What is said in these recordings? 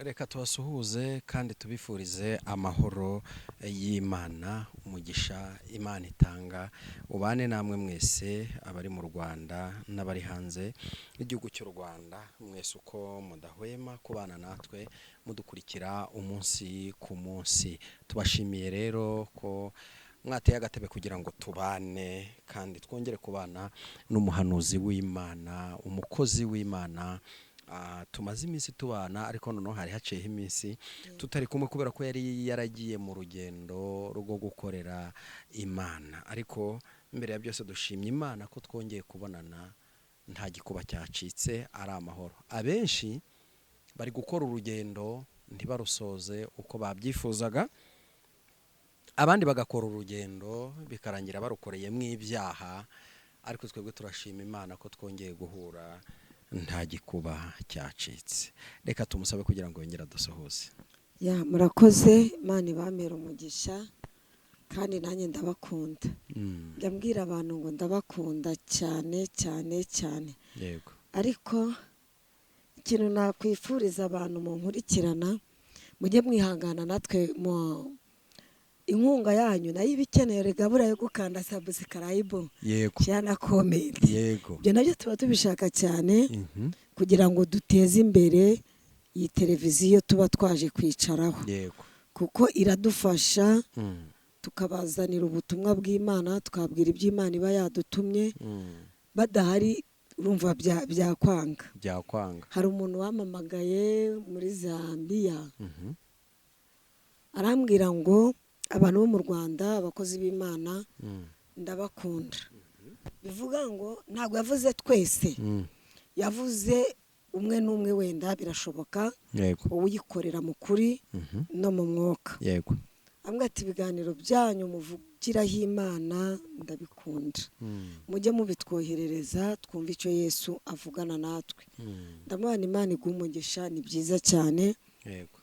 Reka tubasuhuze kandi tubifurize amahoro y'Imana, umugisha Imana itanga ubane namwe mwese abari mu Rwanda n'abari hanze y'igihugu cy'u Rwanda, mwese uko mudahwema kubana natwe mudukurikira umunsi ku munsi. Tubashimiye rero ko mwateye agatebe kugira ngo tubane kandi twongere kubana n'umuhanuzi w'Imana, umukozi w'Imana. Tumaze iminsi tubana ariko noneho hari haciyeho iminsi tutari kumwe kubera ko yari yaragiye mu rugendo rwo gukorera Imana, ariko mbere ya byose dushimye Imana ko twongeye kubonana nta gikuba cyacitse, ari amahoro. Abenshi bari gukora urugendo ntibarusoze uko babyifuzaga, abandi bagakora urugendo bikarangira barukoreyemo ibyaha, ariko twebwe turashima Imana ko twongeye guhura nta gikuba cyacitse. Reka tumusabe kugira ngo yongere adusuhuze. Murakoze, Imana ibamere umugisha kandi nanjye ndabakunda. Ndabwira abantu ngo ndabakunda cyane cyane cyane. Yego. Ariko ikintu nakwifuriza abantu mu nkurikirana, mujye mwihangana natwe mu inkunga yanyu nayo ibikeneye regabura yo gukanda subscribe. Yego. Cyana comment. Yego. Byo nabyo tuba tubishaka cyane kugira ngo duteze imbere iyi televiziyo tuba twaje kwicaraho. Yego. Kuko iradufasha tukabazanira ubutumwa bw'Imana, tukabwira iby'Imana iba yadutumye. Badahari urumva byakwanga. Byakwanga. Hari umuntu wamamagaye muri Zambia. Arambwira ngo abantu bo mu Rwanda, abakozi b'Imana ndabakunda. Bivuga ngo ntabwo yavuze twese, yavuze umwe n'umwe, wenda birashoboka. Yego. Uyikorera mu kuri no mu mwuka. Yego. Ambwa ati ibiganiro byanyu muvugiraho Imana ndabikunda. Mujye mubitwoherereza twumva icyo Yesu avugana natwe. Ndamubona Imana igumugisha, ni byiza cyane. Yego.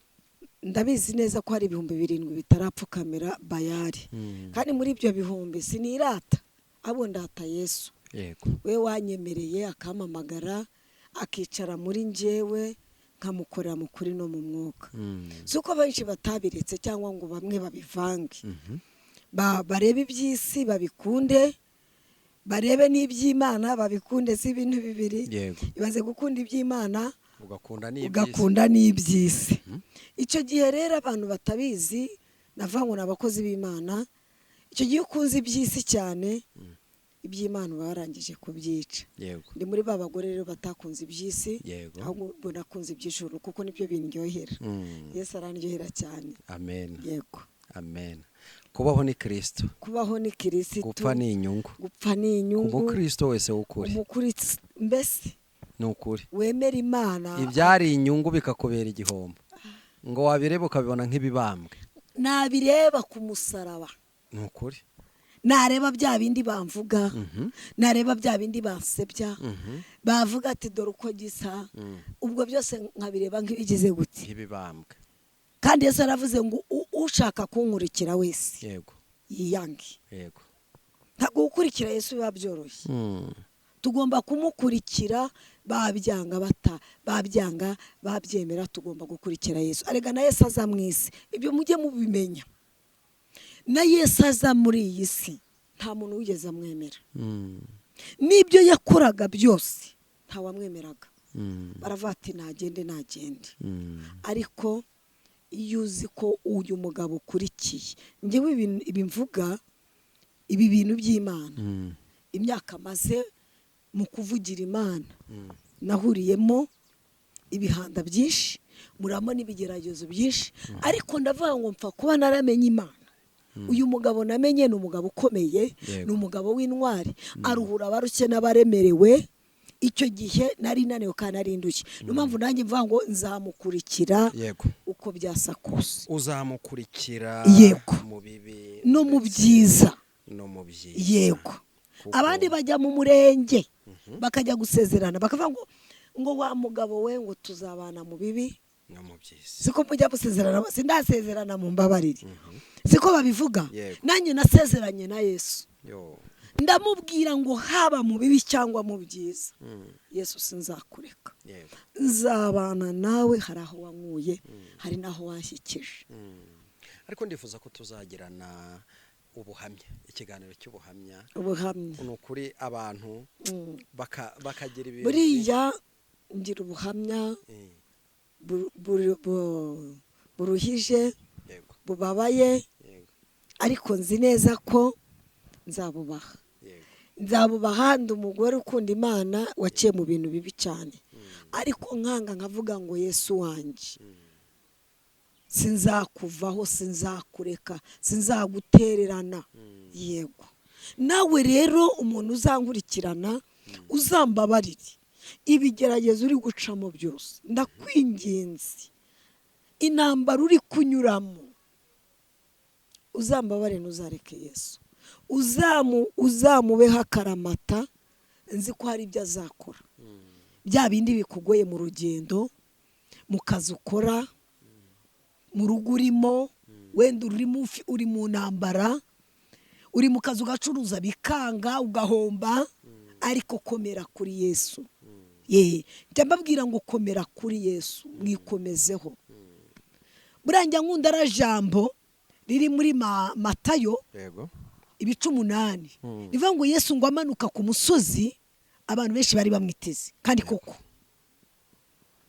Ndabizi neza ko hari ibihumbi 7 bitarapfukamira Bayali. Kandi muri ibyo bihumbi sinirata, abo ndata Yesu. Yego. We wanyemereye akamamagara akicara muri njyewe nkamukorera mu kuri no mu mwuka. Suko benshi batabiretse cyangwa ngo bamwe babivange. Barebe iby'isi babikunde, barebe n'iby'Imana babikunde, si ibintu bibiri. Yego. Ibaze gukunda iby'Imana ugakunda n'iby'isi. Icyo gihe rero abantu batabizi, navango n'abakozi b'Imana, icyo gihe ukunze iby'isi cyane, iby'Imana barangije kubyica. Yego. Ndi muri ba bagore rero batakunze iby'isi, Yego. ahubwo nakunze iby'ijuru kuko nibyo bindyohera. Yesu arandyohera cyane. Amen. Yego. Amen. Kubaho ni Kristo. Kubaho ni Kristo. Gupfa ni inyungu. Gupfa ni inyungu. Umukristo wese w'ukuri. Umukristo mbese Ni ukuri. wemera Imana. Ibyari inyungu bikakubera igihombo, ngo wabireba ukabibona nk'ibibambwe. Nabireba ku musaraba. Ni ukuri. Nareba bya bindi bamvuga, nareba bya bindi bansebya, bavuga ati dore uko gisa, ubwo byose nkabireba nk'ibigize gute. Nk'ibibambwe. Kandi Yesu aravuze ngo ushaka kunkurikira wese Yego. yiyange. Yego. Ntabwo gukurikira Yesu biba byoroshye. Tugomba kumukurikira, babyanga babyemera, tugomba gukurikira Yesu. Arega na Yesu aza mu isi, ibyo mujye mubimenya. Na Yesu aza muri iyi si nta muntu wigeze amwemera. N'ibyo yakoraga byose nta wamwemeraga. Baravuga ati nagende. Ariko iyo uzi ko uyu mugabo ukurikiye, njyewe ibi mvuga, ibi bintu by'Imana, imyaka maze mu kuvugira Imana, nahuriyemo ibihanda byinshi, muramo n'ibigeragezo byinshi, ariko ndavuga ngo mpfa kuba naramenye Imana. Uyu mugabo namenye ni umugabo ukomeye, ni umugabo w'intwari, aruhura abarushye n'abaremerewe. Icyo gihe nari naniwe kandi nari ndushye. Niyo mpamvu nanjye mvuga ngo nzamukurikira. Yego. Uko byasa kose. Uzamukurikira. Yego. Mu bibi no mu byiza. No mu byiza. Yego. Abandi bajya mu murenge bakajya gusezerana bakavuga ngo wa mugabo we ngo tuzabana mu bibi no mu byiza. Siko mujya gusezerana, sindasezerana mu mbabarire. Siko babivuga. Yego. Nanjye nasezeranye na Yesu. ndamubwira ngo haba mu bibi cyangwa mu byiza, Yesu sinzakureka, nzabana nawe, hari aho wankuye, hari n'aho washyikije. ariko ndifuza ko tuzagirana ubuhamya, ikiganiro cy'ubuhamya. Ni ukuri abantu bakagira ibintu. Buriya ngira ubuhamya buruhije, bubabaye, ariko nzi neza ko nzabubaha. Ndi umugore ukunda Imana, waciye mu bintu bibi cyane, ariko nkanga nkavuga ngo Yesu wanjye, sinzakuvaho, sinzakureka, sinzagutererana. Yego, nawe rero umuntu uzankurikirana, uzambabarire ibigeragezo uri gucamo byose, ndakwinginze, intambara uri kunyuramo, uzambabare, ntuzareke Yesu, uzamubeho akaramata. Nzi ko hari ibyo azakora, bya bindi bikugoye mu rugendo, mu kazi ukora, mu rugo urimo, wenda uri mu ntambara, uri mu kazi ugacuruza bikanga ugahomba, ariko komera kuri Yesu. Njya mbabwira ngo komera kuri Yesu, mwikomezeho. Burangira nkunda ra jambo riri muri Matayo 8:8, rivuga ngo Yesu ngo amanuka ku musozi, abantu benshi bari bamwiteze, kandi koko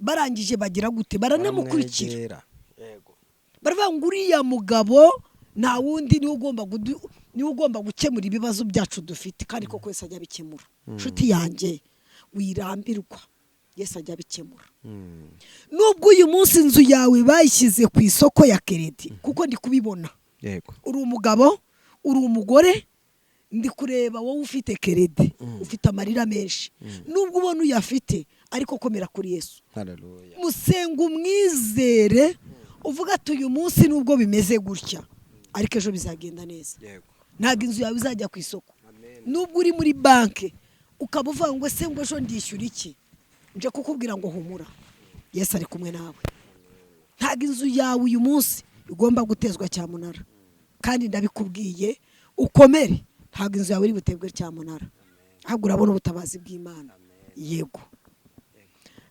barangije bagira gute, baranamukurikira. Baravuga ngo uriya mugabo nta wundi niwe ugomba gukemura ibibazo byacu dufite, kandi koko Yesu ajya abikemura. Nshuti yanjye, wirambirwa, Yesu ajya abikemura. Nubwo uyu munsi inzu yawe bayishyize ku isoko ya keredi, kuko ndi kubibona, uri umugabo, uri umugore, ndi kureba wowe ufite keredi, ufite amarira menshi, nubwo ubona uyafite, ariko komera kuri Yesu. Musenga, umwizere, uvuga ati uyu munsi nubwo bimeze gutya, ariko ejo bizagenda neza. Ntabwo inzu yawe izajya ku isoko. Nubwo uri muri banki ukaba uvuga ngo ese ngo ejo ndishyura iki, nje kukubwira ngo humura, Yesu ari kumwe nawe. Ntabwo inzu yawe uyu munsi igomba gutezwa cyamunara, kandi ndabikubwiye, ukomere. Ntabwo inzu yawe iri butebwe cyamunara, ahubwo urabona ubutabazi bw'Imana. Yego,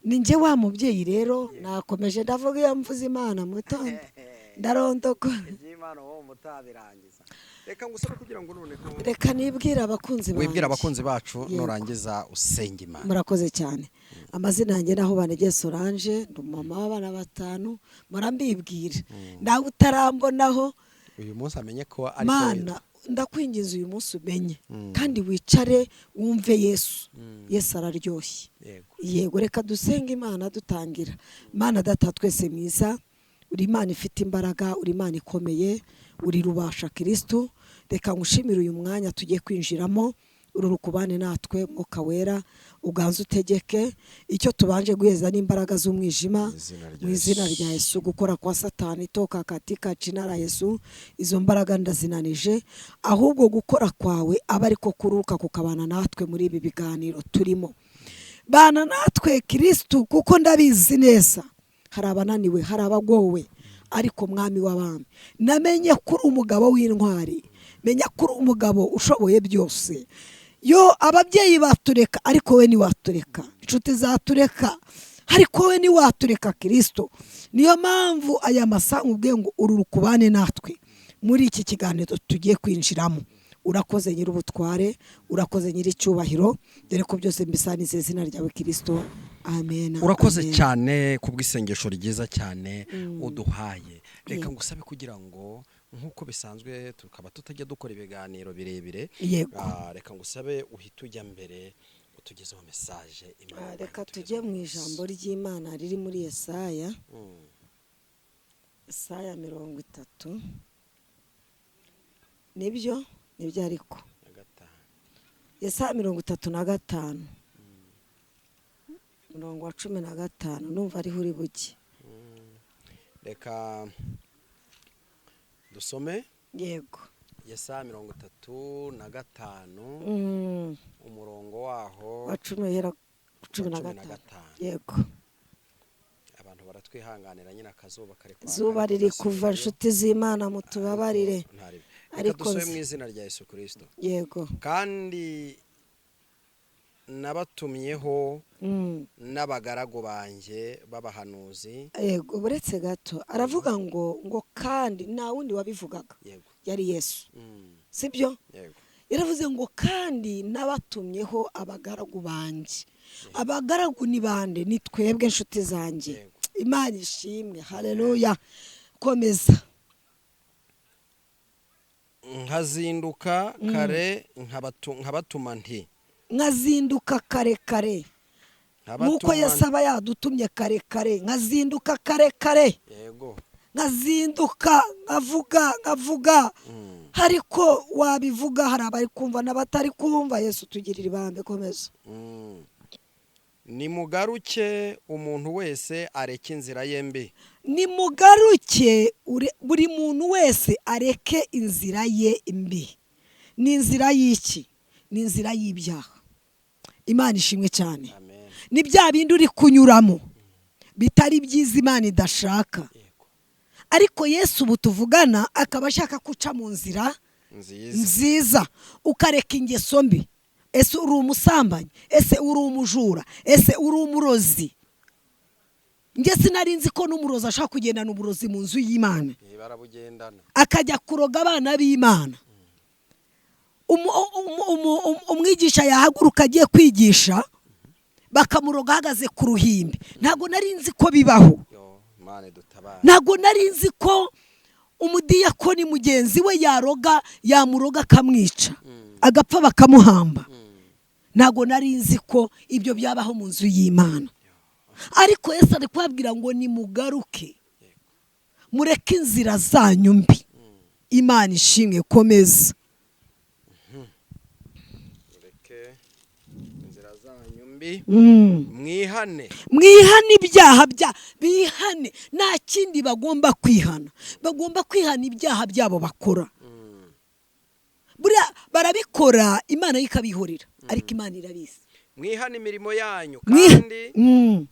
ni njye wa mubyeyi rero, nakomeje ndavuga iyo mvuze Imana mutanda ndarondoko. Reka nibwira abakunzi bacu. Wibwira abakunzi bacu, nurangiza usenga Imana. Murakoze cyane. Amazina yanjye naho Banege Solange, ndi mama w'abana 5, murambibwira. Nawe utarambonaho uyu munsi amenye ko ari Mana, ndakwingiza uyu munsi umenye, kandi wicare wumve Yesu. Yesu araryoshye. Yego, reka dusenge Imana dutangira. Mana data twese mwiza, uri Imana ifite imbaraga, uri Imana ikomeye, uri rubasha Kristo. Reka ngushimire uyu mwanya tugiye kwinjiramo, ururukubane natwe, Mwuka Wera uganze utegeke. Icyo tubanje guheza n'imbaraga z'umwijima mu izina rya Yesu, gukora kwa Satani toka katika jina la Yesu, izo mbaraga ndazinanije, ahubwo gukora kwawe aba ariko kuruka kukabana natwe muri ibi biganiro turimo. Bana natwe Kristo, kuko ndabizi neza hari abananiwe, hari abagowe, ariko Mwami w'abami, namenye kuri umugabo w'intwari, menya kuri umugabo ushoboye byose. Yo ababyeyi batureka, ariko we ni watureka, inshuti zatureka, ariko we ni watureka Kristo. Niyo mpamvu aya masangu ubwe ngo ururukubane natwe muri iki kiganiro tugiye kwinjiramo. Urakoze nyir'ubutware, urakoze nyir'icyubahiro, dore ko byose mbisanize izina ryawe Kristo. Amen. Urakoze cyane kubw'isengesho ryiza cyane uduhaye. Reka ngusabe kugira ngo nkuko bisanzwe tukaba tutajya dukora ibiganiro birebire, reka ngusabe uhita ujya mbere utugezeho message Imana. Reka tujye mu ijambo ry'Imana riri muri Yesaya. Yesaya 30. Nibyo ariko Yesaya 35 umurongo wa 15, numva ari huri buke. Reka dusome. Yego, Yesaya 35 umurongo waho wa 15. Yego, abantu baratwihanganira nyina akazuba kare kwa zuba riri kuva, nshuti z'Imana mutubabarire. ariko dusome mu izina rya Yesu Kristo. yego Kandi nabatumyeho n'abagaragu banjye b'abahanuzi. yego buretse gato aravuga ngo kandi nta wundi wabivugaga Yego. yari Yesu sibyo Yego. yaravuze ngo kandi nabatumyeho abagaragu banjye. Abagaragu ni bande? Ni twebwe inshuti zanjye. Yego. Imana ishimwe, haleluya. Komeza. Nkazinduka kare nkabatuma nti. Nkazinduka kare kare nuko yasaba yadutumye kare kare. Nkazinduka kare kare. Yego. Nkazinduka nkavuga ariko wabivuga hari abari kumva n'abatari kumva. Yesu tugirira ibambe. Komeza. Nimugaruke umuntu wese areke inzira ye mbi. Nimugaruke buri muntu wese areke inzira ye mbi. Ni inzira y'iki? Ni inzira y'ibyaha. Imana ishimwe cyane. Amen. Ni bya bindi uri kunyuramo bitari byiza Imana idashaka. Ariko Yesu ubu tuvugana akaba ashaka kuca mu nzira nziza, ukareka ingeso mbi. Ese uri umusambanyi? Ese uri umujura? Ese uri umurozi? Nge sinari nzi ko n'umurozi ashaka kugendana uburozi mu nzu y'Imana, barabugendana akajya kuroga abana b'Imana. Umwigisha yahaguruka agiye kwigisha bakamuroga ahagaze ku ruhimbi. Ntago nari nzi ko bibaho. Ntago nari nzi ko umudiyakoni mugenzi we yamuroga akamwica agapfa bakamuhamba. Ntago nari nzi ko ibyo byabaho mu nzu y'Imana. Ariko Yesu ari kubabwira ngo nimugaruke mureke inzira zanyu mbi. Imana ishimwe. Komeza. Mwihane ibyaha bihane. Nta kindi bagomba kwihana. Bagomba kwihana ibyaha byabo bakora. Buriya barabikora Imana ikabihorera, ariko Imana irabizi. Mwihane imirimo yanyu kandi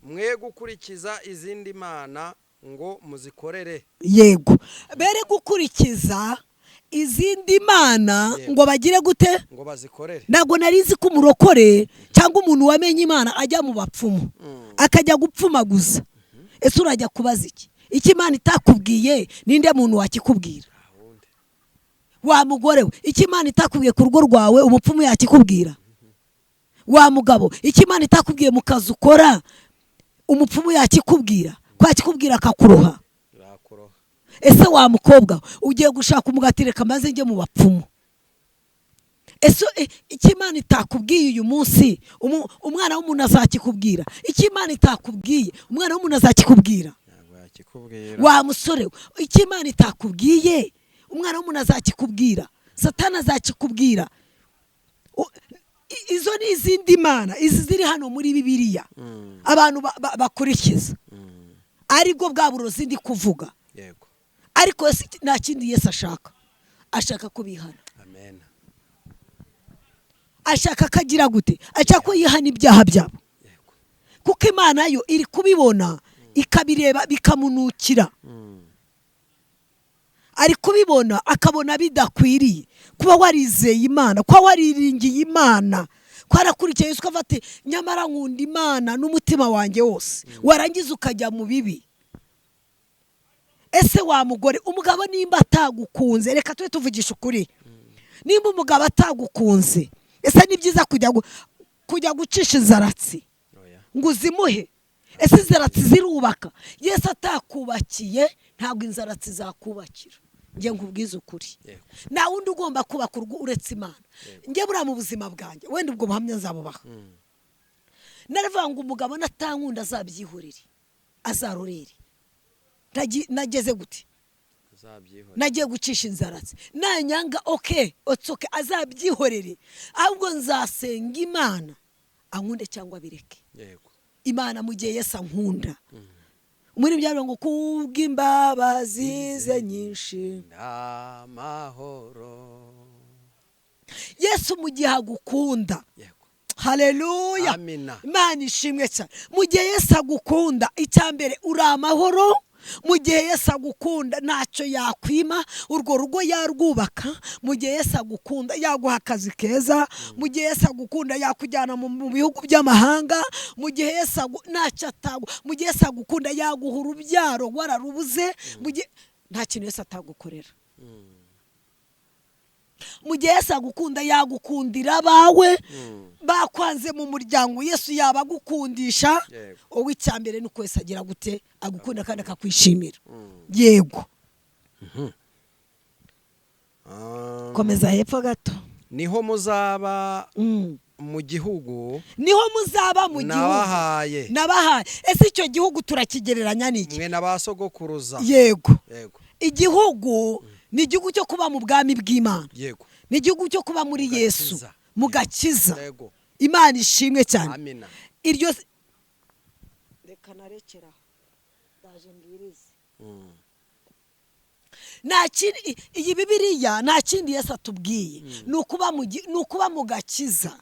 mwe gukurikiza izindi mana ngo muzikorere. Yego. Bere gukurikiza izindi mana ngo bagire gute? Ngo bazikorere. Ntago narizi ko umurokore cyangwa umuntu wamenye Imana ajya mu bapfumu akajya gupfumaguza. Ese urajya kubaza iki? Iki Imana itakubwiye ninde muntu wakikubwira? Wa mugore we, iki Imana itakubwiye ku rugo rwawe umupfumu yakikubwira? Wa mugabo, iki Imana itakubwiye mu kazi ukora umupfumu yakikubwira? Kwa kikubwira akakuroha. Ese wa mukobwa ugiye gushaka umugatireka maze njye mu bapfumu? Ese iki Imana itakubwiye uyu munsi umwana w'umuntu azakikubwira? Iki Imana itakubwiye umwana w'umuntu azakikubwira? Wa musore, iki Imana itakubwiye umwana w'umuntu azakikubwira? Satani azakikubwira. Izo ni izindi mana, izi ziri hano muri Bibiliya abantu bakurikiza. Aribwo bwa burozi ndi kuvuga. Yego. Ariko nta kindi Yesu ashaka. Ashaka kubihana. Amen. Ashaka kagira gute? Ashaka ko yihana ibyaha byabo. Yego. Kuko Imana yo iri kubibona ikabireba bikamunukira. Ari kubibona akabona bidakwiriye kuba warizeye Imana, kuba wariringiye Imana, ko arakurikiye Yesu kavate nyamara nkunda Imana n'umutima wanjye wose. Warangiza ukajya mu bibi. Ese wa mugore, umugabo nimba atagukunze, reka twe tuvugisha ukuri. Nimba umugabo atagukunze, ese ni byiza kujya gucisha inzaratsi ngo uzimuhe? Ese inzaratsi zirubaka? Yesu atakubakiye ntabwo inzaratsi zakubakira. Nge nkubwiza ukuri. Nta wundi ugomba kubaka urugo uretse Imana. Nge buriya mu buzima bwanjye wenda ubwo buhamya nzabubaha. Naravuga ngo umugabo natankunda azabyihorere, azarorere. Nageze gute? Nagiye gucisha inzaratsi. Nanyanga otsoke azabyihorere. Ahubwo nzasenga Imana ankunde cyangwa bireke. Yego. Imana mu gihe Yesu ankunda. Muri byaro ngo kubw'imbabazi ze nyinshi n'amahoro. Yesu mu gihe agukunda. Yego. Haleluya. Amina. Imana ishimwe cyane. Mu gihe Yesu agukunda, icyambere uri amahoro, mu gihe Yesu agukunda ntacyo yakwima, urwo rugo yarwubaka. Mu gihe Yesu agukunda yaguha akazi keza. Mu gihe Yesu agukunda yakujyana mu bihugu by'amahanga. Mu gihe Yesu ntacyo atagwa. Mu gihe Yesu agukunda yaguha urubyaro wararubuze. Nta kintu Yesu atagukorera. Mu gihe Yesu agukunda yagukundira abawe bakwanze mu muryango. Yesu yaba agukundisha, wowe icyambere nuko Yesu agira gute, agukunda kandi akakwishimira. Yego. Komeza hepfo gato. Niho muzaba mu gihugu, niho muzaba mu gihugu nabahaye. Ese icyo gihugu turakigereranya n'iki? Mwe n'abasogokuruza. Yego. Igihugu ni igihugu cyo kuba mu bwami bw'Imana. Yego. Ni igihugu cyo kuba muri Yesu, mu gakiza. Yego. Imana ishimwe cyane. Amina. Iryo reka narekera ndaje mbwirize. Iyi Bibiliya nta kindi Yesu atubwiye. Ni ukuba mu gakiza.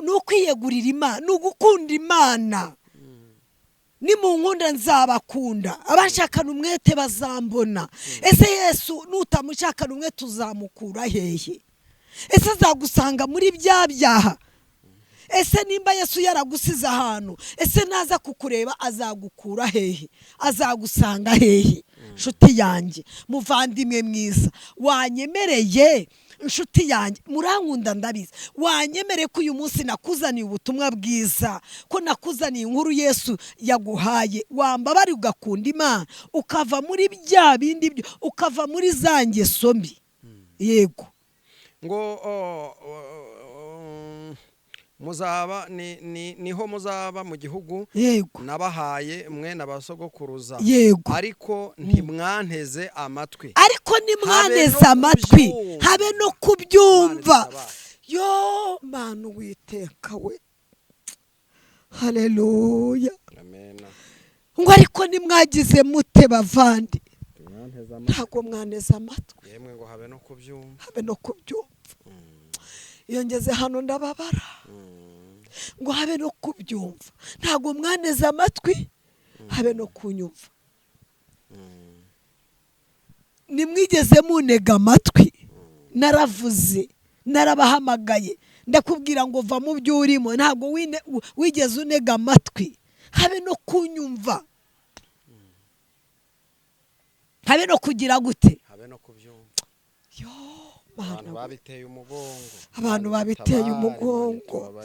Ni ukwiyegurira Imana. Ni ugukunda Imana. Ni mu nkunda nzabakunda. Abashakana umwete bazambona. Ese Yesu nutamushakana umwete uzamukura hehe? Ese azagusanga muri bya byaha? Ese nimba Yesu yaragusize ahantu, ese naza kukureba azagukura hehe? Azagusanga hehe? Nshuti yanjye, muvandimwe mwiza, wanyemereye inshuti yanjye, murankunda ndabizi, wanyemereye ko uyu munsi nakuzaniye ubutumwa bwiza, ko nakuzaniye inkuru Yesu yaguhaye, wambabari ugakunda Imana, ukava muri bya bindi, ukava muri za ngeso mbi. Yego. Ngo muzaba niho muzaba mu gihugu. Yego. Nabahaye mwe n'abasogokuruza. Yego. Ariko ntimwanteze amatwi. Ariko nimwaneze amatwi, habe no kubyumva. Yo Mana Uwiteka we. Haleluya. Amen. Ngo ariko nimwagize mute bavandi? Ntago mwaneze amatwi. Yemwe ngo habe no kubyumva. Habe no kubyumva. Iyo ngeze hano ndababara. Ngo habe no kubyumva. Ntago mwaneze amatwi, habe no kunyumva. Nimwigeze munega amatwi. Naravuze, narabahamagaye, ndakubwira ngo va mu byo urimo. Ntago wigeze unega amatwi, habe no kunyumva. Habe no kugira gute? Habe no kubyumva. Yo Abantu babiteye umugongo. Abantu babiteye umugongo.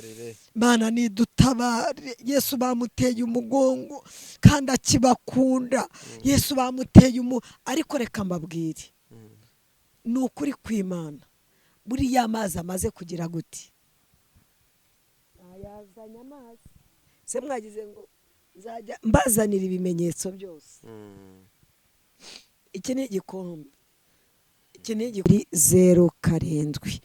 Mana nidutabare. Yesu bamuteye umugongo kandi akibakunda. Yesu bamuteye ariko reka mbabwire. Ni ukuri kw'Imana. Buriya amazi amaze kugira gute? Ayazanya amazi. Se mwagize ngo nzajya mbazanira ibimenyetso byose. Iki ni igikombe. Iki ni kuri 07.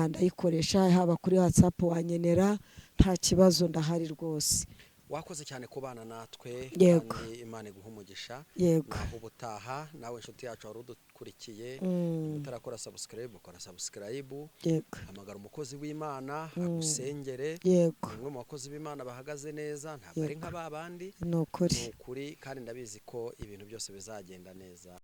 Ndayikoresha haba kuri WhatsApp wanyenera, nta kibazo ndahari rwose. Wakoze cyane kubana natwe. Kandi Imana iguha umugisha. Yego. Naho ubutaha nawe inshuti yacu wari udukurikiye, utarakora subscribe ukora subscribe. Yego. Hamagara umukozi w'Imana agusengere. Yego. Umwe mu bakozi b'Imana bahagaze neza, ntabwo ari nk'ababandi. Ni ukuri kandi ndabizi ko ibintu byose bizagenda neza.